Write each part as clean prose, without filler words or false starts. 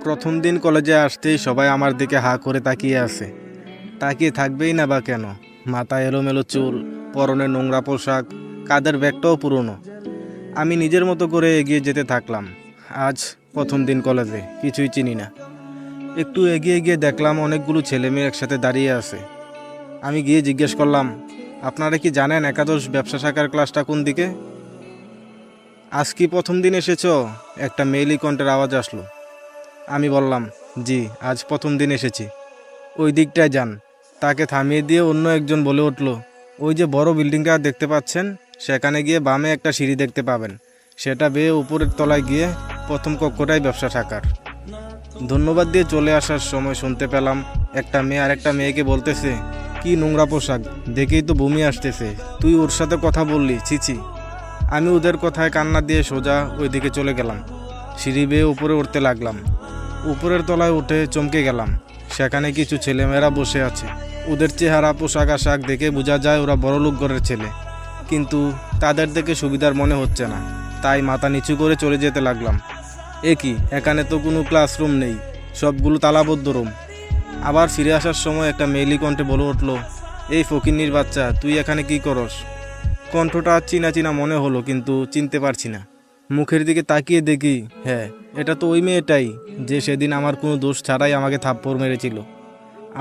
প্রথম দিন কলেজে আসতেই সবাই আমার দিকে হা করে তাকিয়ে আছে। তাকিয়ে থাকবেই না বা কেন? মাথায় এলোমেলো চুল, পরনে নোংরা পোশাক, কাঁধের ব্যাগটাও পুরনো। আমি নিজের মতো করে এগিয়ে যেতে থাকলাম। আজ প্রথম দিন কলেজে, কিছুই চিনি না। একটু এগিয়ে গিয়ে দেখলাম অনেকগুলো ছেলে মেয়ে একসাথে দাঁড়িয়ে আছে। আমি গিয়ে জিজ্ঞেস করলাম, আপনারা কি জানেন একাদশ ব্যবসা শাখার ক্লাসটা কোন দিকে? আজ কি প্রথম দিন এসেছো? একটা মেয়েলি কণ্ঠের আওয়াজ আসলো। আমি বললাম, জি, আজ প্রথম দিন এসেছি। ওই দিকটায় যান। তাকে থামিয়ে দিয়ে অন্য একজন বলে উঠল, ওই যে বড় বিল্ডিংটা দেখতে পাচ্ছেন, সেখানে গিয়ে বামে একটা সিঁড়ি দেখতে পাবেন। সেটা বেয়ে উপরের তলায় গিয়ে প্রথম কক্ষটাই ব্যবসা শাখার। ধন্যবাদ দিয়ে চলে আসার সময় শুনতে পেলাম একটা মেয়ে আর একটা মেয়েকে বলতেছে, কি নোংরা পোশাক, দেখেই তো বমি আসতেছে, তুই ওর সাথে কথা বললি, ছিছি। আমি ওদের কথায় কান্না দিয়ে সোজা ওইদিকে চলে গেলাম। সিঁড়ি বেয়ে উপরে উঠতে লাগলাম। উপরের তলায় উঠে চমকে গেলাম। সেখানে কিছু ছেলেমেয়েরা বসে আছে। ওদের চেহারা, পোশাক আশাক দেখে বোঝা যায় ওরা বড়লোক ঘরের ছেলে, কিন্তু তাদের দেখে সুবিধার মনে হচ্ছে না। তাই মাথা নিচু করে চলে যেতে লাগলাম। কি, এখানে তো কোনো ক্লাসরুম নেই, সবগুলো তালাবদ্ধ রুম। আবার ফিরে আসার সময় একটা মেয়েলি কণ্ঠে বলে উঠল, এই ফকিন্নির বাচ্চা, তুই এখানে কি করস? কণ্ঠটা চিনা চিনা মনে হলো, কিন্তু চিনতে পারছি না। মুখের দিকে তাকিয়ে দেখি, হ্যাঁ, এটা তো ওই মেয়েটাই যে সেদিন আমার কোনো দোষ ছাড়াই আমাকে থাপ্পড় মেরেছিল।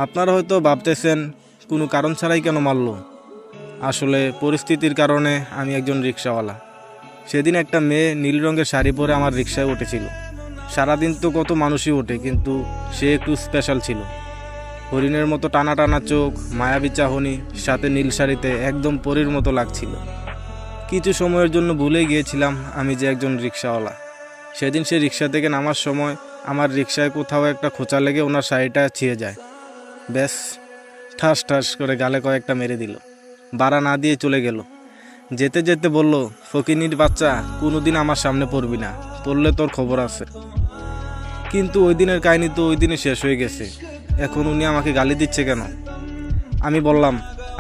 আপনারা হয়তো ভাবতেছেন কোনো কারণ ছাড়াই কেন মারল। আসলে পরিস্থিতির কারণে। আমি একজন রিক্সাওয়ালা। সেদিন একটা মেয়ে নীল রঙের শাড়ি পরে আমার রিক্সায় উঠেছিল। সারাদিন তো কত মানুষই ওঠে, কিন্তু সে একটু স্পেশাল ছিল। হরিণের মতো টানা টানা চোখ, মায়াবী চাহনি, সাথে নীল শাড়িতে একদম পরীর মতো লাগছিল। কিছু সময়ের জন্য ভুলে গিয়েছিলাম আমি যে একজন রিক্সাওয়ালা। সেদিন সে রিক্সা থেকে নামার সময় আমার রিক্সায় কোথাও একটা খোঁচা লেগে ওনার শাড়িটা ছিঁড়ে যায়। ব্যাস, ঠাস ঠাস করে গালে কয়েকটা মেরে দিল। বাড়া না দিয়ে চলে গেল। যেতে যেতে বলল, ফকিনির বাচ্চা, কোনোদিন আমার সামনে পড়বি না, পড়লে তোর খবর আছে। কিন্তু ওই দিনের কাহিনী তো ওই দিনে শেষ হয়ে গেছে। এখন উনি আমাকে গালি দিচ্ছে কেন? আমি বললাম,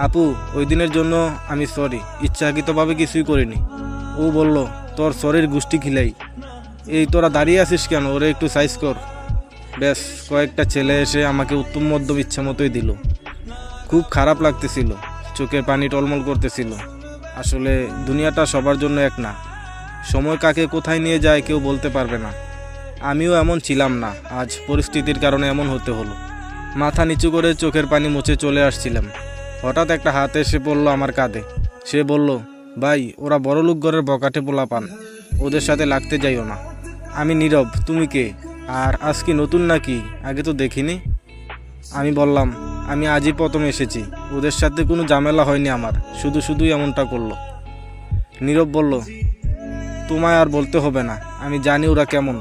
আপু, ওই দিনের জন্য আমি সরি, ইচ্ছাকৃতভাবে কিছুই করিনি। ও বলল, তোর সরির গুষ্টি খিলাই। এই তোরা দাঁড়িয়ে আছিস কেন, ওরে একটু সাইজ কর। ব্যাস, কয়েকটা ছেলে এসে আমাকে উত্তম মধ্যম ইচ্ছা মতোই দিল। খুব খারাপ লাগতেছিল, চোখের পানি টলমল করতেছিল। আসলে দুনিয়াটা সবার জন্য এক না। সময় কাকে কোথায় নিয়ে যায় কেউ বলতে পারবে না। আমিও এমন ছিলাম না, আজ পরিস্থিতির কারণে এমন হতে হলো। মাথা নিচু করে চোখের পানি মুছে চলে আসছিলাম। হঠাৎ একটা হাত এসে পড়লো আমার কাঁধে। সে বলল, ভাই, ওরা বড়লোক ঘরের বকাটে পোলা পান, ওদের সাথে লাগতে যাইও না। আমি নীরব। তুমি কে? আর আজ কি নতুন নাকি? আগে তো দেখিনি। আমি বললাম, আমি আজই প্রথম এসেছি, ওদের সাথে কোনো ঝামেলা হয়নি আমার, শুধুই এমনটা করলো। নীরব বলল, তোমায় আর বলতে হবে না, আমি জানি ওরা কেমন।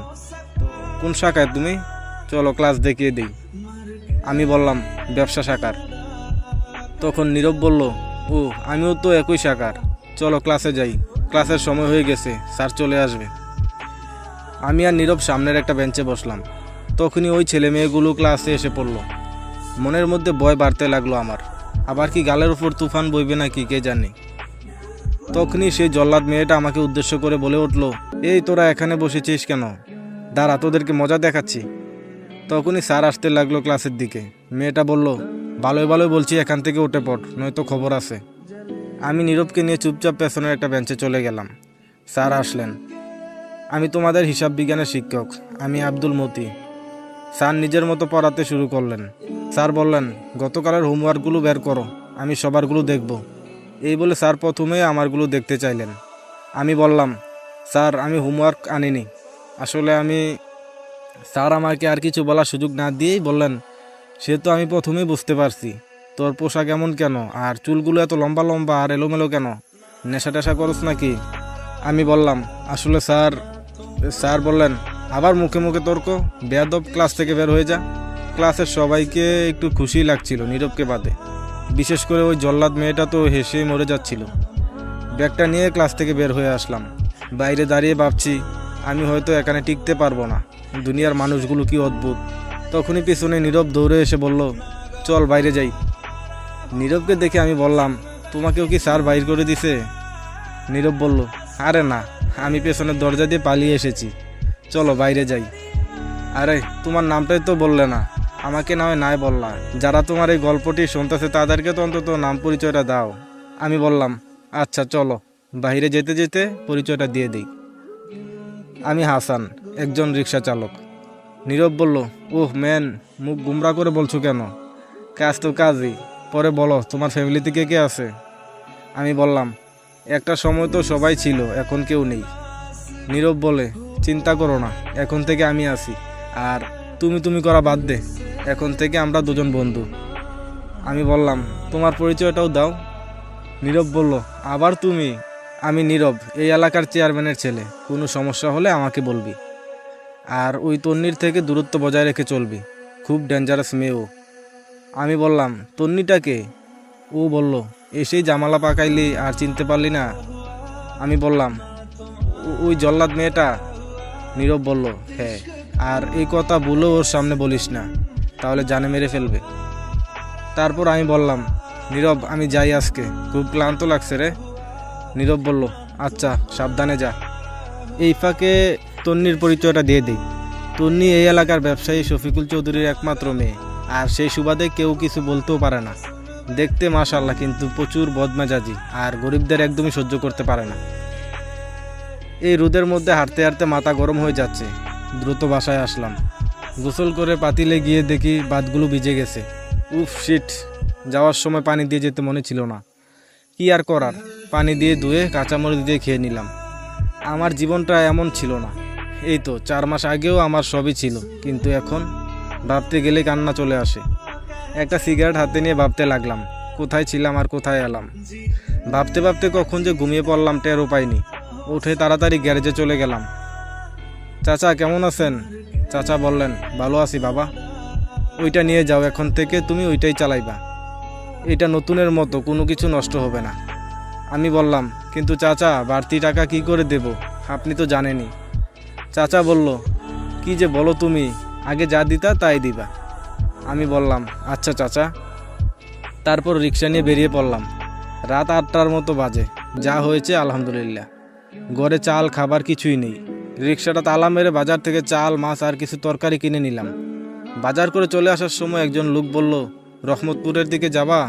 কোন শাখায় তুমি? চলো ক্লাস দেখিয়ে দিই। আমি বললাম, ব্যবসা শাখার। তখন নীরব বলল, ও, আমিও তো একই শাখার, চলো ক্লাসে যাই, ক্লাসের সময় হয়ে গেছে, স্যার চলে আসবে। আমি আর নীরব সামনের একটা বেঞ্চে বসলাম। তখনই ওই ছেলে মেয়েগুলো ক্লাসে এসে পড়ল। মনের মধ্যে ভয় বাড়তে লাগলো আমার। আবার কি গালের উপর তুফান বইবে নাকি কে জানে। তখনই সেই জল্লাদ মেয়েটা আমাকে উদ্দেশ্য করে বলে উঠল, এই তোরা এখানে বসেছিস কেন? দাঁড়া, তোদেরকে মজা দেখাচ্ছি। তখনই স্যার আসতে লাগলো ক্লাসের দিকে। মেয়েটা বলল, ভালোই ভালোই বলছি, এখান থেকে উঠে পড়, নয়তো খবর আছে। আমি নীরবকে নিয়ে চুপচাপ পেছনের একটা বেঞ্চে চলে গেলাম। স্যার আসলেন। আমি তোমাদের হিসাব বিজ্ঞানের শিক্ষক, আমি আব্দুল মতি। স্যার নিজের মতো পড়াতে শুরু করলেন। স্যার বললেন, গতকালের হোমওয়ার্কগুলো বের করো, আমি সবারগুলো দেখব। এই বলে স্যার প্রথমেই আমারগুলো দেখতে চাইলেন। আমি বললাম, স্যার, আমি হোমওয়ার্ক আনিনি। আসলে স্যার আমাকে আর কিছু বলার সুযোগ না দিয়েই বললেন, সে তো আমি প্রথমেই বুঝতে পারছি, তোর পোশাক এমন কেন, আর চুলগুলো এত লম্বা লম্বা আর এলোমেলো কেন, নেশা টেশা করস নাকি? আমি বললাম, আসলে স্যার। স্যার বললেন, আবার মুখে মুখে তর্ক, বেয়াদব, ক্লাস থেকে বের হয়ে যা। ক্লাসের সবাইকে একটু খুশি লাগছিল, নীরবকে বাদে। বিশেষ করে ওই জল্লাদ মেয়েটা তো হেসে মরে যাচ্ছিল। ব্যাগটা নিয়ে ক্লাস থেকে বের হয়ে আসলাম। বাইরে দাঁড়িয়ে ভাবছি, আমি হয়তো এখানে টিকতে পারবো না, দুনিয়ার মানুষগুলো কি অদ্ভুত। তখনই পিছনে নীরব দৌড়ে এসে বলল, চল বাইরে যাই। নীরবকে দেখে আমি বললাম, তোমাকেও কি স্যার বাইর করে দিছে? নীরব বলল, আরে না, আমি পেছনের দরজা দিয়ে পালিয়ে এসেছি, চলো বাইরে যাই। আরে তোমার নামটাই তো বললে না, আমাকে না হয় নাই বললা, যারা তোমার এই গল্পটি শুনতেছে তাদেরকে তো অন্তত নাম পরিচয়টা দাও। আমি বললাম আচ্ছা চলো, বাইরে যেতে যেতে পরিচয়টা দিয়ে দিই। আমি হাসান, একজন রিক্সা চালক। নীরব বলল, ওহ ম্যান, মুখ গুমরা করে বলছো কেন? কাজ তো কাজই, পরে বলো তোমার ফ্যামিলিতে কে কে আছে? আমি বললাম একটা সময় তো সবাই ছিল, এখন কেউ নেই। নীরব বলে, চিন্তা করো না, এখন থেকে আমি আছি, আর তুমি তুমি করা বাদ দে, এখন থেকে আমরা দুজন বন্ধু। আমি বললাম তোমার পরিচয়টাও দাও। নীরব বলল, আবার তুমি? আমি নীরব, এই এলাকার চেয়ারম্যানের ছেলে, কোনো সমস্যা হলে আমাকে বলবি, আর ওই তন্নির থেকে দূরত্ব বজায় রেখে চলবি, খুব ডেঞ্জারাস মেয়ে ও। আমি বললাম তন্নিটাকে? ও বলল, এসেই জামালা পাকাইলি আর চিনতে পারলি না? আমি বললাম ওই জল্লাদ মেয়েটা? নীরব বলল, হ্যাঁ, আর এই কথা বলেও ওর সামনে বলিস না, তাহলে জানে মেরে ফেলবে। তারপর আমি বললাম, নীরব আমি যাই, আজকে খুব ক্লান্ত লাগছে রে। নীরব বলল, আচ্ছা সাবধানে যা। এই ফাঁকে তন্নির পরিচয়টা দিয়ে দিই। তন্নি এই এলাকার ব্যবসায়ী শফিকুল চৌধুরীর একমাত্র মেয়ে, আর সেই সুবাদে কেউ কিছু বলতেও পারে না। দেখতে মাশাআল্লাহ, কিন্তু প্রচুর বদমেজাজি, আর গরিবদের একদমই সহ্য করতে পারে না। এই রোদের মধ্যে হাঁটতে হাঁটতে মাথা গরম হয়ে যাচ্ছে, দ্রুত বাসায় আসলাম। গোসল করে পাতিলে গিয়ে দেখি ভাতগুলো ভিজে গেছে। উফ শিট, যাওয়ার সময় পানি দিয়ে যেতে মনে ছিল না, কি আর করার, পানি দিয়ে ধুয়ে কাঁচামরিচ দিয়ে খেয়ে নিলাম। আমার জীবনটা এমন ছিল না। এই তো 4 মাস আগেও আমার সবই ছিল, কিন্তু এখন ভাবতে গেলে কান্না চলে আসে। একটা সিগারেট হাতে নিয়ে ভাবতে লাগলাম, কোথায় ছিলাম আর কোথায় এলাম। ভাবতে ভাবতে কখন যে ঘুমিয়ে পড়লাম টেরও পাইনি। উঠে তাড়াতাড়ি গ্যারেজে চলে গেলাম। চাচা কেমন আছেন? চাচা বললেন, ভালো আছি বাবা। ওইটা নিয়ে যাও, এখন থেকে তুমি ওইটাই চালাইবা, এটা নতুনের মতো, কোনো কিছু নষ্ট হবে না। আমি বললাম, কিন্তু চাচা বাড়তি টাকা কি করে দেব, আপনি তো জানেনই। চাচা বলল, কি যে বলো তুমি, আগে যা দিতা তাই দিবা। আমি বললাম আচ্ছা চাচা। তারপর রিক্সা নিয়ে বেরিয়ে পড়লাম। রাত 8টার মতো বাজে। যা হয়েছে আলহামদুলিল্লাহ, ঘরে চাল খাবার কিছুই নেই। রিক্সাটা তালা মেরে বাজার থেকে চাল মাছ আর কিছু তরকারি কিনে নিলাম। বাজার করে চলে আসার সময় একজন লোক বলল, রহমতপুরের দিকে যাবা?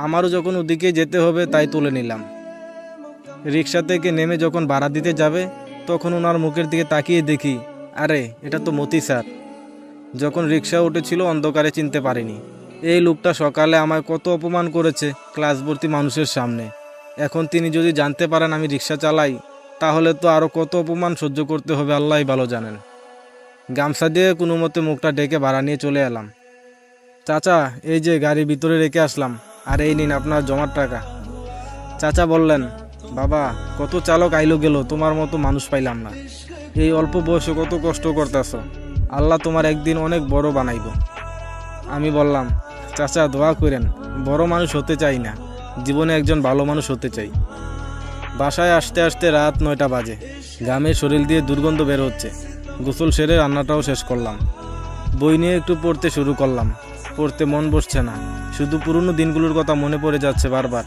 আমারও যখন ওদিকে যেতে হবে তাই তুলে নিলাম। রিক্সা থেকে নেমে যখন ভাড়া দিতে যাবে, তখন ওনার মুখের দিকে তাকিয়ে দেখি, আরে এটা তো মতি স্যার। যখন রিক্সা উঠেছিল অন্ধকারে চিনতে পারিনি। এই লোকটা সকালে আমায় কত অপমান করেছে ক্লাস ভর্তি মানুষের সামনে। এখন তিনি যদি জানতে পারেন আমি রিক্সা চালাই, তাহলে তো আরও কত অপমান সহ্য করতে হবে আল্লাহই ভালো জানেন। গামছা দিয়ে কোনো মতে মুখটা ডেকে ভাড়া নিয়ে চলে এলাম। চাচা এই যে গাড়ির ভিতরে রেখে আসলাম, আর এই নিন আপনার জমার টাকা। চাচা বললেন, বাবা কত চালক আইলো গেল, তোমার মতো মানুষ পাইলাম না। এই অল্প বয়সে কত কষ্ট করতেছ, আল্লাহ তোমার একদিন অনেক বড় বানাইব। আমি বললাম, চাচা দোয়া করেন, বড় মানুষ হতে চাই না, জীবনে একজন ভালো মানুষ হতে চাই। বাসায় আসতে আসতে রাত 9টা বাজে। ঘামে শরীর দিয়ে দুর্গন্ধ বের হচ্ছে। গোসল সেরে রান্নাটাও শেষ করলাম। বই নিয়ে একটু পড়তে শুরু করলাম। পড়তে মন বসছে না, শুধু পুরনো দিনগুলোর কথা মনে পড়ে যাচ্ছে বারবার।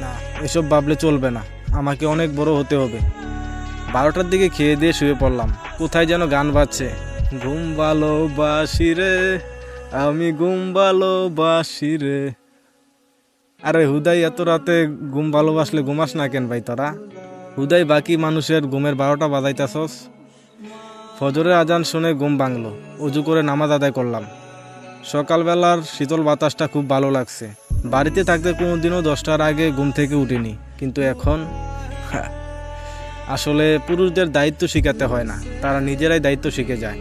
না, এসব ভাবলে চলবে না, আমাকে অনেক বড় হতে হবে। 12টার দিকে খেয়ে দিয়ে শুয়ে পড়লাম। কোথায় যেন গান বাজছে, ঘুম ভালোবাসি রে, আমি ঘুম ভালোবাসি রে। আরে হুদাই এত রাতে ঘুম ভালোবাসলে ঘুমাস না কেন ভাই তোরা? হুদাই বাকি মানুষের ঘুমের 12টা বাজাইতাছস। ফজরের আজান শুনে ঘুম ভাঙলো। অজু করে নামাজ আদায় করলাম। সকালবেলার শীতল বাতাসটা খুব ভালো লাগছে। বাড়িতে থাকতে কোনোদিনও 10টার আগে ঘুম থেকে উঠিনি, কিন্তু এখন আসলে পুরুষদের দায়িত্ব শিখাতে হয় না, তারা নিজেরাই দায়িত্ব শিখে যায়।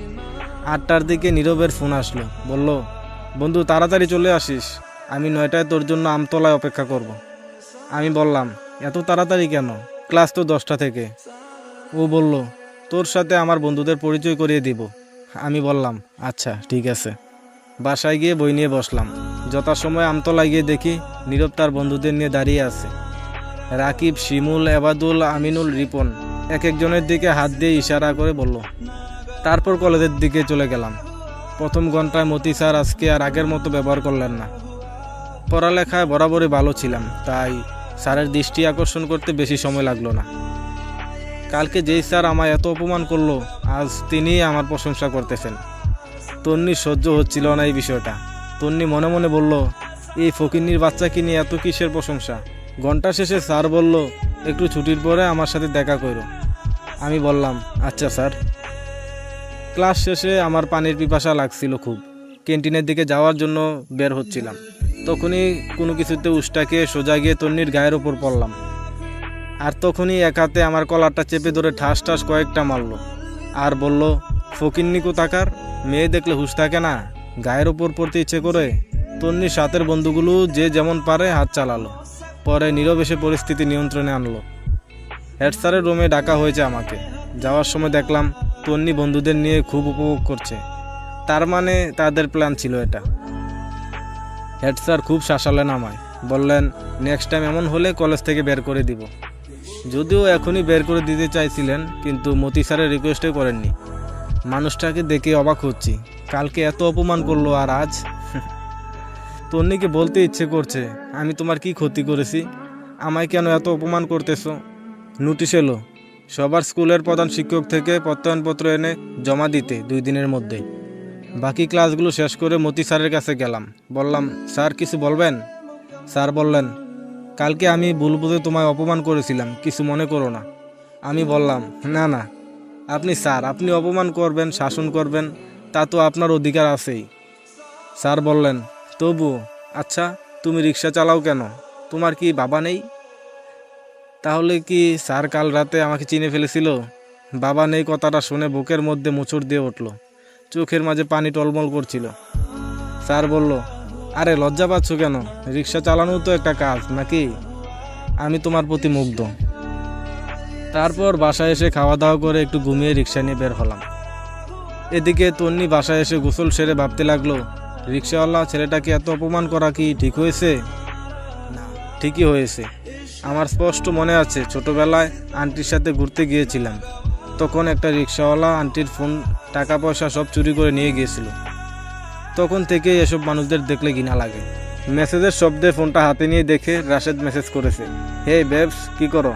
8টার দিকে নীরবের ফোন আসলো, বলল, বন্ধু তাড়াতাড়ি চলে আসিস, আমি 9টায় তোর জন্য আমতলায় অপেক্ষা করব। আমি বললাম, এত তাড়াতাড়ি কেন, ক্লাস তো 10টা থেকে। ও বলল, তোর সাথে আমার বন্ধুদের পরিচয় করিয়ে দিব। আমি বললাম আচ্ছা ঠিক আছে। বাসায় গিয়ে বই নিয়ে বসলাম। যথাসময় আমতলায় গিয়ে দেখি নীরব তার বন্ধুদের নিয়ে দাঁড়িয়ে আছে। রাকিব, শিমুল, এবাদুল, আমিনুল, রিপন এক একজনের দিকে হাত দিয়ে ইশারা করে বলল। তারপর কলেজের দিকে চলে গেলাম। প্রথম ঘন্টায় মতি স্যার আজকে আর আগের মতো ব্যবহার করলেন না। পড়ালেখায় বরাবরই ভালো ছিলাম, তাই স্যারের দৃষ্টি আকর্ষণ করতে বেশি সময় লাগলো না। কালকে যেই স্যার আমায় এত অপমান করলো, আজ তিনি আমার প্রশংসা করতেছেন। তন্নি সহ্য হচ্ছিল না এই বিষয়টা। তন্নি মনে মনে বলল, এই ফকিন্নির বাচ্চাকে নিয়ে এত কিসের প্রশংসা। ঘন্টা শেষে স্যার বলল, একটু ছুটির পরে আমার সাথে দেখা করো। আমি বললাম, আচ্ছা স্যার। ক্লাস শেষে আমার পানির পিপাসা লাগছিল খুব। ক্যান্টিনের দিকে যাওয়ার জন্য বের হচ্ছিলাম। তখনই কোনো কিছুতে উষ্টাকে সোজা গিয়ে তন্নির গায়ের ওপর পড়লাম। আর তখনই এক হাতে আমার কলারটা চেপে ধরে ঠাস ঠাস কয়েকটা মারল। আর বলল, ফকিন্নি কোথাকার, মেয়ে দেখলে হুঁশ থাকে না, গায়ের ওপর পড়তে ইচ্ছে করে। তন্নির সাথের বন্ধুগুলো যে যেমন পারে হাত চালালো। পরে নীরব এসে পরিস্থিতি নিয়ন্ত্রণে আনলো। হেড স্যারের রুমে ডাকা হয়েছে আমাকে। যাওয়ার সময় দেখলাম তন্নি বন্ধুদের নিয়ে খুব উপভোগ করছে। তার মানে তাদের প্ল্যান ছিল এটা। হেড স্যার খুব শাসালেন আমায়। বললেন, নেক্সট টাইম এমন হলে কলেজ থেকে বের করে দিব। যদিও এখনই বের করে দিতে চাইছিলেন, কিন্তু মতি স্যারের রিকোয়েস্টে করেননি। মানুষটাকে দেখে অবাক হচ্ছি, কালকে এত অপমান করলো আর আজ। তন্নিকে বলতে ইচ্ছে করছে, আমি তোমার কি ক্ষতি করেছি, আমায় কেন এত অপমান করতেছো। নোটিশ এলো, সবার স্কুলের প্রধান শিক্ষক থেকে প্রত্যয়নপত্র এনে জমা দিতে 2 দিনের মধ্যে। বাকি ক্লাসগুলো শেষ করে মতি স্যারের কাছে গেলাম। বললাম, স্যার কিছু বলবেন? স্যার বললেন, কালকে আমি ভুল বুঝে তোমায় অপমান করেছিলাম, কিছু মনে করো না। আমি বললাম, না না, আপনি স্যার, আপনি অপমান করবেন, শাসন করবেন, তা তো আপনার অধিকার আছেই। স্যার বললেন, তবু আচ্ছা, তুমি রিক্সা চালাও কেন, তোমার কি বাবা নেই? তাহলে কি স্যার কাল রাতে আমাকে চিনে ফেলেছিল? বাবা নেই কথাটা শুনে বুকের মধ্যে মোচড় দিয়ে উঠল, চোখের মাঝে পানি টলমল করছিল। স্যার বলল, আরে লজ্জা পাচ্ছ কেন, রিক্সা চালানো তো একটা কাজ নাকি? আমি তোমার প্রতি মুগ্ধ। তারপর বাসায় এসে খাওয়া দাওয়া করে একটু ঘুমিয়ে রিক্সা নিয়ে বের হলাম। এদিকে তন্নি বাসায় এসে গোসল সেরে ভাবতে লাগলো, রিক্সাওয়ালা ছেলেটাকে এত অপমান করা কি ঠিক হয়েছে? না, ঠিকই হয়েছে। আমার স্পষ্ট মনে আছে, ছোটবেলায় আন্টির সাথে ঘুরতে গিয়েছিলাম। তখন একটা রিক্সাওয়ালা আন্টির ফোন, টাকা পয়সা সব চুরি করে নিয়ে গিয়েছিল। তখন থেকেই এসব মানুষদের দেখলে ঘৃণা লাগে। মেসেজের শব্দে ফোনটা হাতে নিয়ে দেখে রাশেদ মেসেজ করেছে, হে বেবস, কি করো?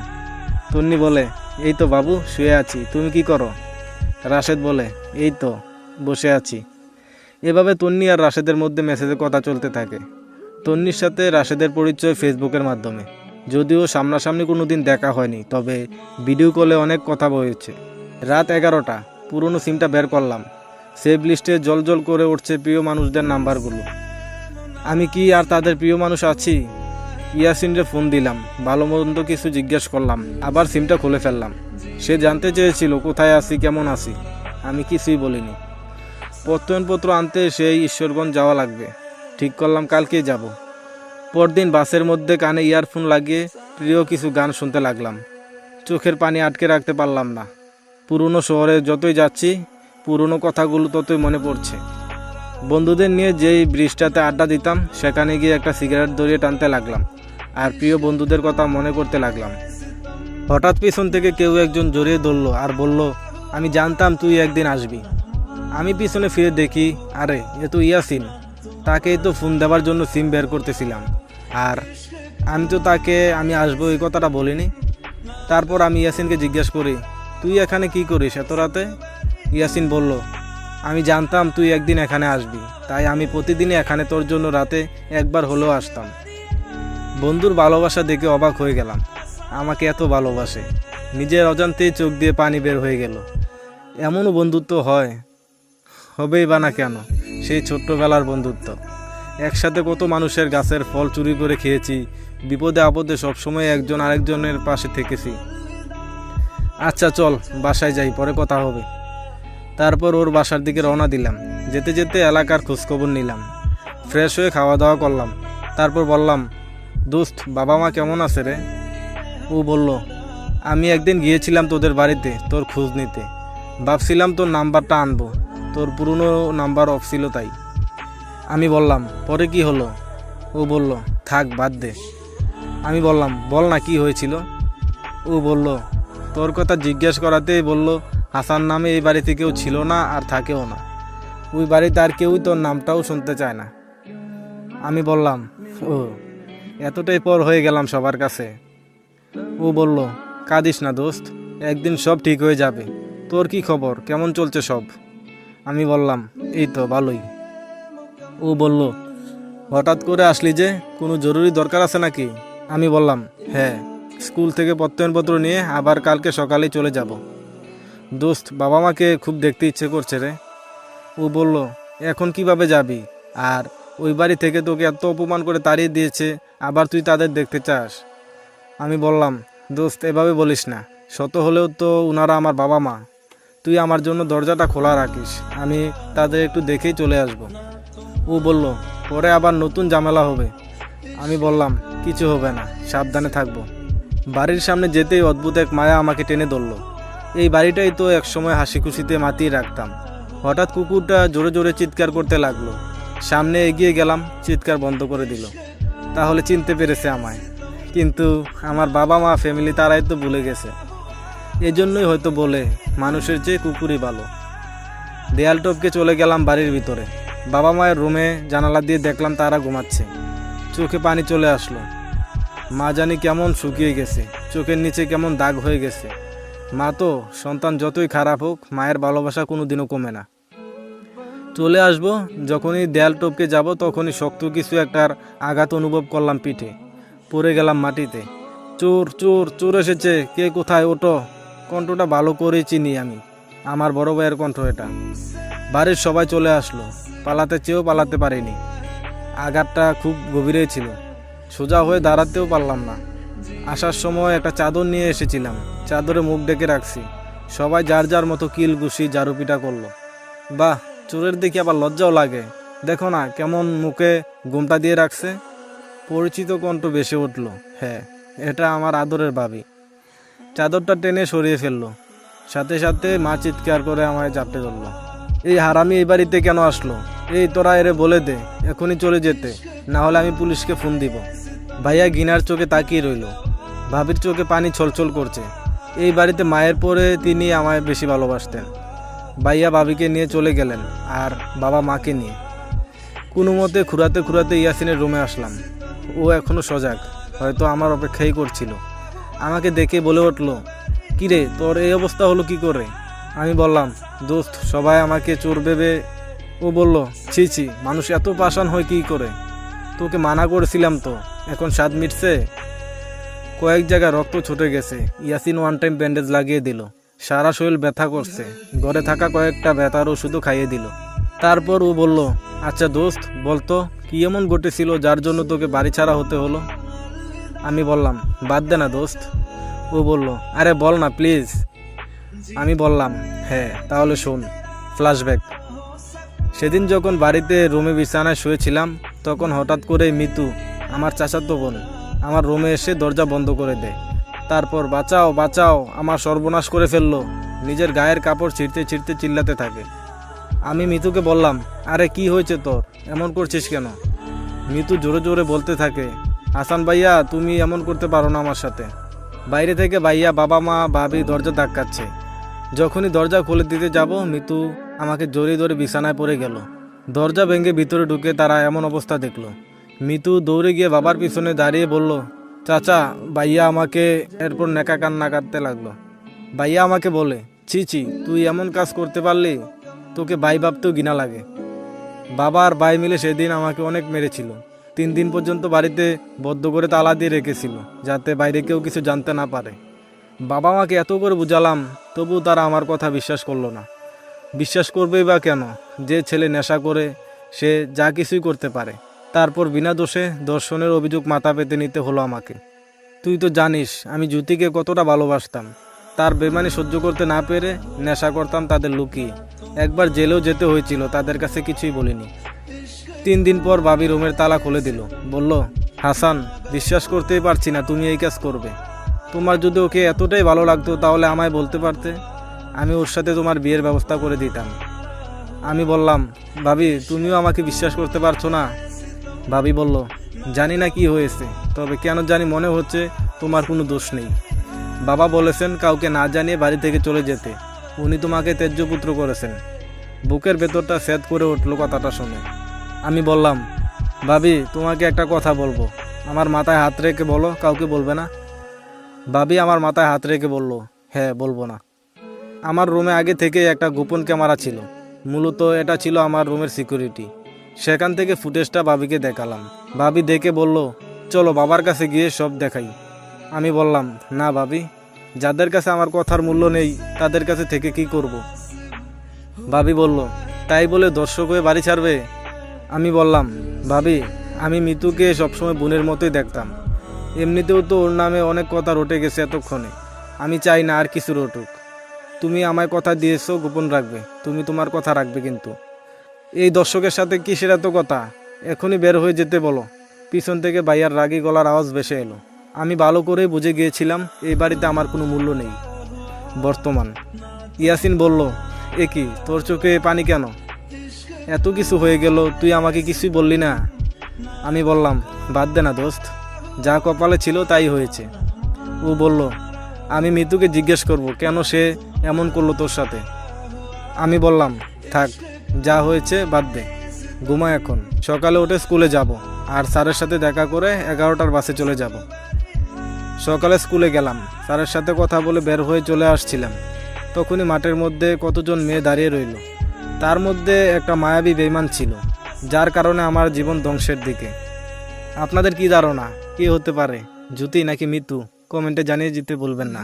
তন্নি বলে, এই তো বাবু, শুয়ে আছি, তুমি কি করো? রাশেদ বলে, এই তো বসে আছি। এভাবে তন্নি আর রাশেদের মধ্যে মেসেজে কথা চলতে থাকে। তন্নির সাথে রাশেদের পরিচয় ফেসবুকের মাধ্যমে। যদিও সামনাসামনি কোনো দিন দেখা হয়নি, তবে ভিডিও কলে অনেক কথা বলেছে। রাত 11টা, পুরনো সিমটা বের করলাম। সেভ লিস্টে জলজল করে উঠছে প্রিয় মানুষদের নাম্বারগুলো। আমি কি আর তাদের প্রিয় মানুষ আছি? ইয়াসিনরে ফোন দিলাম, ভালো মন্দ কিছু জিজ্ঞেস করলাম, আবার সিমটা খুলে ফেললাম। সে জানতে চেয়েছিল কোথায় আছি, কেমন আছি। আমি কিছুই বলিনি। প্রত্যয়নপত্র আনতে সেই ঈশ্বরগঞ্জ যাওয়া লাগবে। ঠিক করলাম কালকেই যাব। পরদিন বাসের মধ্যে কানে ইয়ারফোন লাগিয়ে প্রিয় কিছু গান শুনতে লাগলাম। চোখের পানি আটকে রাখতে পারলাম না। পুরনো শহরে যতই যাচ্ছি, পুরনো কথাগুলো ততই মনে পড়ছে। বন্ধুদের নিয়ে যেই ব্রিজটাতে আড্ডা দিতাম, সেখানে গিয়ে একটা সিগারেট ধরিয়ে টানতে লাগলাম আর প্রিয় বন্ধুদের কথা মনে করতে লাগলাম। হঠাৎ পিছন থেকে কেউ একজন জড়িয়ে ধরল আর বলল, আমি জানতাম তুই একদিন আসবি। আমি পিছনে ফিরে দেখি, আরে এ তো ইয়াসিন। তাকেই তো ফোন দেওয়ার জন্য সিম বের করতেছিলাম, আর আমি তো তাকে আমি আসবো এই কথাটা বলিনি। তারপর আমি ইয়াসিনকে জিজ্ঞেস করি, তুই এখানে কি করিস এত রাতে? ইয়াসিন বলল, আমি জানতাম তুই একদিন এখানে আসবি, তাই আমি প্রতিদিনই এখানে তোর জন্য রাতে একবার হলেও আসতাম। বন্ধুর ভালোবাসা দেখে অবাক হয়ে গেলাম। আমাকে এত ভালোবাসে, নিজের অজান্তেই চোখ দিয়ে পানি বের হয়ে গেল। এমনও বন্ধুত্ব হয়, হবেই বা না কেন, সেই ছোট্টবেলার বন্ধুত্ব। একসাথে কত মানুষের গাছের ফল চুরি করে খেয়েছি, বিপদে আপদে সবসময় একজন আরেকজনের পাশে থেকেছি। আচ্ছা চল বাসায় যাই, পরে কথা হবে। তারপর ওর বাসার দিকে রওনা দিলাম। যেতে যেতে এলাকার খোঁজখবর নিলাম, ফ্রেশ হয়ে খাওয়া দাওয়া করলাম। তারপর বললাম, দোস্ত, বাবা মা কেমন আছে রে? ও বলল, আমি একদিন গিয়েছিলাম তোদের বাড়িতে তোর খোঁজ নিতে। ভাবছিলাম তোর নাম্বারটা আনবো, তোর পুরনো নাম্বার অফ ছিল তাই। আমি বললাম, পরে কি হলো? ও বলল, থাক বাদ দে। আমি বললাম, বল না কি হয়েছিল? ও বলল, তোর কথা জিজ্ঞেস করাতেই বলল, হাসান নামে এই বাড়িতে কেউ ছিল না আর থাকেও না। ওই বাড়িতে আর কেউই তোর নামটাও শুনতে চায় না। আমি বললাম, ও, এতটাই পর হয়ে গেলাম সবার কাছে। ও বলল, কাঁদিস না দোস্ত, একদিন সব ঠিক হয়ে যাবে। তোর কি খবর, কেমন চলছে সব? আমি বললাম, এই তো ভালোই। ও বলল, হঠাৎ করে আসলি যে, কোনো জরুরি দরকার আছে নাকি? আমি বললাম, হ্যাঁ, স্কুল থেকে প্রত্যয়নপত্র নিয়ে আবার কালকে সকালেই চলে যাব। দোস্ত, বাবা মাকে খুব দেখতে ইচ্ছে করছে রে। ও বলল, এখন কিভাবে যাবি? আর ওই বাড়ি থেকে তোকে এত অপমান করে তাড়িয়ে দিয়েছে, আবার তুই তাদের দেখতে চাস? আমি বললাম, দোস্ত এভাবে বলিস না, শত হলেও তো ওনারা আমার বাবা মা। তুই আমার জন্য দরজাটা খোলা রাখিস, আমি তাদের একটু দেখেই চলে আসব। ও বলল, পরে আবার নতুন ঝামেলা হবে। আমি বললাম, কিছু হবে না, সাবধানে থাকবো। বাড়ির সামনে যেতেই অদ্ভুত এক মায়া আমাকে টেনে ধরল। এই বাড়িটাই তো একসময় হাসি খুশিতে মাতিয়ে রাখতাম। হঠাৎ কুকুরটা জোরে জোরে চিৎকার করতে লাগলো। সামনে এগিয়ে গেলাম, চিৎকার বন্ধ করে দিল। তাহলে চিনতে পেরেছে আমায়। কিন্তু আমার বাবা মা, ফ্যামিলি তারাই তো ভুলে গেছে। এজন্যই হয়তো বলে, মানুষের চেয়ে কুকুরই ভালো। দেয়াল টপকে চলে গেলাম বাড়ির ভিতরে। বাবা মায়ের রুমে জানালা দিয়ে দেখলাম তারা ঘুমাচ্ছে। চোখে পানি চলে আসলো। মা জানি কেমন শুকিয়ে গেছে, চোখের নিচে কেমন দাগ হয়ে গেছে। মা তো, সন্তান যতই খারাপ হোক, মায়ের ভালোবাসা কোনোদিনও কমে না। চলে আসবো, যখনই দেয়াল টপকে যাব তখনই শক্ত কিছু একটার আঘাত অনুভব করলাম পিঠে। পড়ে গেলাম মাটিতে। চোর চোর চোর এসেছে, কে কোথায়, ওঠো। কণ্ঠটা ভালো করেই চিনি আমি, আমার বড় ভাইয়ের কণ্ঠ এটা। বাড়ির সবাই চলে আসলো, পালাতে চেয়েও পালাতে পারিনি। আঘাতটা খুব গভীরেই ছিল, সোজা হয়ে দাঁড়াতেও পারলাম না। আসার সময় একটা চাদর নিয়ে এসেছিলাম, চাদরে মুখ ডেকে রাখছি। সবাই যার যার মতো কিল ঘুষি ঝাড়ুপিটা করলো। বাহ, চোরের দেখি আবার লজ্জাও লাগে, দেখো না কেমন মুখে ঘুমটা দিয়ে রাখছে। পরিচিত কণ্ঠ ভেসে উঠল, হ্যাঁ, এটা আমার আদরের ভাবি। চাদরটা টেনে সরিয়ে ফেললো, সাথে সাথে মা চিৎকার করে আমায় চাপটে ধরলো। এই হারামি এই বাড়িতে কেন আসলো? এই তোরা এরে বলে দে এখনই চলে যেতে, না হলে আমি পুলিশকে ফোন দিব। ভাইয়া ঘৃণার চোখে তাকিয়ে রইল। ভাবির চোখে পানি ছলছল করছে। এই বাড়িতে মায়ের পরে তিনি আমায় বেশি ভালোবাসতেন। ভাইয়া ভাবিকে নিয়ে চলে গেলেন, আর বাবা মাকে নিয়ে। কোনো মতে খুঁড়াতে খুঁড়াতে ইয়াসিনের রুমে আসলাম। ও এখনো সজাগ, হয়তো আমার অপেক্ষাই করছিল। আমাকে দেখে বলে উঠল, কিরে, তোর এই অবস্থা হলো কি করে? আমি বললাম, দোস্ত, সবাই আমাকে চোর ভেবে। ও বলল, ছি ছি, মানুষ এত পাষাণ হয় কি করে? তোকে মানা করেছিলাম তো, এখন স্বাদ মিটছে? কয়েক জায়গায় রক্ত ছুটে গেছে। ইয়াসিন ওয়ান টাইম ব্যান্ডেজ লাগিয়ে দিল। সারা শরীর ব্যথা করছে। ঘরে থাকা কয়েকটা ব্যথার ওষুধও খাইয়ে দিল। তারপর ও বলল, আচ্ছা দোস্ত, বলতো কি এমন ঘটেছিল যার জন্য তোকে বাড়ি ছাড়া হতে হলো? আমি বললাম, বাদ দে না দোস্ত। ও বলল, আরে বল না প্লিজ। আমি বললাম, হ্যাঁ, তাহলে শোন। ফ্ল্যাশব্যাক। সেদিন যখন বাড়িতে রুমে বিছানায় শুয়েছিলাম, তখন হঠাৎ করে মিতু, আমার চাচাতো বোন, আমার রুমে এসে দরজা বন্ধ করে দেয়। তারপর বাঁচাও বাঁচাও, আমার সর্বনাশ করে ফেললো, নিজের গায়ের কাপড় ছিঁড়তে ছিঁড়তে চিল্লাতে থাকে। আমি মিতুকে বললাম, আরে কি হয়েছে তোর, এমন করছিস কেন? মিতু জোরে জোরে বলতে থাকে, হাসান ভাইয়া, তুমি এমন করতে পারো না আমার সাথে। বাইরে থেকে ভাইয়া, বাবা মা, ভাবি দরজা ধাক্কাচ্ছে। যখনই দরজা খুলে দিতে যাব, মিতু আমাকে জড়িয়ে ধরে বিছানায় পড়ে গেল। দরজা ভেঙে ভিতরে ঢুকে তারা এমন অবস্থা দেখলো। মিতু দৌড়ে গিয়ে বাবার পিছনে দাঁড়িয়ে বলল, চাচা, ভাইয়া আমাকে। এরপর নেকা কান্না কাটতে লাগলো। ভাইয়া আমাকে বলে, ছি ছি, তুই এমন কাজ করতে পারলি? তোকে ভাই ভাবতেও ঘৃণা লাগে। বাবা আর ভাই মিলে সেদিন আমাকে অনেক মেরেছিল। 3 দিন পর্যন্ত বাড়িতে বদ্ধ করে তালা দিয়ে রেখেছিল, যাতে বাইরে কেউ কিছু জানতে না পারে। বাবা মাকে এত করে বুঝালাম, তবু তারা আমার কথা বিশ্বাস করলো না। বিশ্বাস করবেই বা কেন? যে ছেলে নেশা করে, সে যা কিছুই করতে পারে। তারপর বিনা দোষে ধর্ষণের অভিযোগ মাথা পেতে নিতে হলো আমাকে। তুই তো জানিস আমি জ্যোতিকে কতটা ভালোবাসতাম। তার বেমানি সহ্য করতে না পেরে নেশা করতাম তাদের লুকিয়ে। একবার জেলেও যেতে হয়েছিল, তাদের কাছে কিছুই বলিনি। 3 দিন পর ভাবি রুমের তালা খুলে দিল। বলল, হাসান, বিশ্বাস করতেই পারছি না তুমি এই কাজ করবে। তোমার যদি ওকে এতটাই ভালো লাগতো তাহলে আমায় বলতে পারতে, আমি ওর সাথে তোমার বিয়ের ব্যবস্থা করে দিতাম। আমি বললাম, ভাবি, তুমিও আমাকে বিশ্বাস করতে পারছো না? ভাবি বলল, জানি না কি হয়েছে, তবে কেন জানি মনে হচ্ছে তোমার কোনো দোষ নেই। বাবা বলেছেন কাউকে না জানিয়ে বাড়ি থেকে চলে যেতে। উনি তোমাকে ত্যায্যপুত্র করেছেন। বুকের ভেতরটা সেদ করে উঠল কথাটা শুনে। আমি বললাম, ভাবি, তোমাকে একটা কথা বলবো। আমার মাথায় হাত রেখে বলো, কাউকে বলবে না। ভাবি আমার মাথায় হাত রেখে বলল, হ্যাঁ, বলবো না। আমার রুমে আগে থেকে একটা গোপন ক্যামেরা ছিল। মূলত এটা ছিল আমার রুমের সিকিউরিটি। সেখান থেকে ফুটেজটা ভাবিকে দেখালাম। ভাবি দেখে বলল, চলো বাবার কাছে গিয়ে সব দেখাই। আমি বললাম, না ভাবি, যাদের কাছে আমার কথার মূল্য নেই তাদের কাছে থেকে কি করব। ভাবি বলল, তাই বলে দর্শক হয়ে বাড়ি ছাড়বে? আমি বললাম, ভাবি, আমি মিতুকে সবসময় বোনের মতোই দেখতাম। এমনিতেও তো ওর নামে অনেক কথা রটে গেছে এতক্ষণে। আমি চাই না আর কিছু রটুক। তুমি আমায় কথা দিয়েছো গোপন রাখবে, তুমি তোমার কথা রাখবে। কিন্তু এই দর্শকের সাথে কিসের এত কথা? এখনই বের হয়ে যেতে বলো। পিছন থেকে ভাইয়ার রাগী গলার আওয়াজ ভেসে এলো। আমি ভালো করেই বুঝে গিয়েছিলাম এই বাড়িতে আমার কোনো মূল্য নেই। বর্তমান। ইয়াসিন বলল, এ কি, তোর চোখে পানি কেন? এত কিছু হয়ে গেল, তুই আমাকে কিছুই বললি না। আমি বললাম, বাদ দে না দোস্ত, যা কপালে ছিল তাই হয়েছে। ও বলল, আমি মিতুকে জিজ্ঞেস করব কেন সে এমন করলো তোর সাথে। আমি বললাম, থাক, যা হয়েছে বাদ দে, ঘুমা এখন। সকালে উঠে স্কুলে যাব, আর স্যারের সাথে দেখা করে 11টার বাসে চলে যাব। সকালে স্কুলে গেলাম, স্যারের সাথে কথা বলে বের হয়ে চলে আসছিলাম। তখনই মাঠের মধ্যে কতজন মেয়ে দাঁড়িয়ে রইল। তার মধ্যে একটা মায়াবী বেঈমান ছিল, যার কারণে আমার জীবন ধ্বংসের দিকে। আপনাদের কি ধারণা, কে হতে পারে? জ্যোতি নাকি মিতু? কমেন্টে জানিয়ে দিতে ভুলবেন না।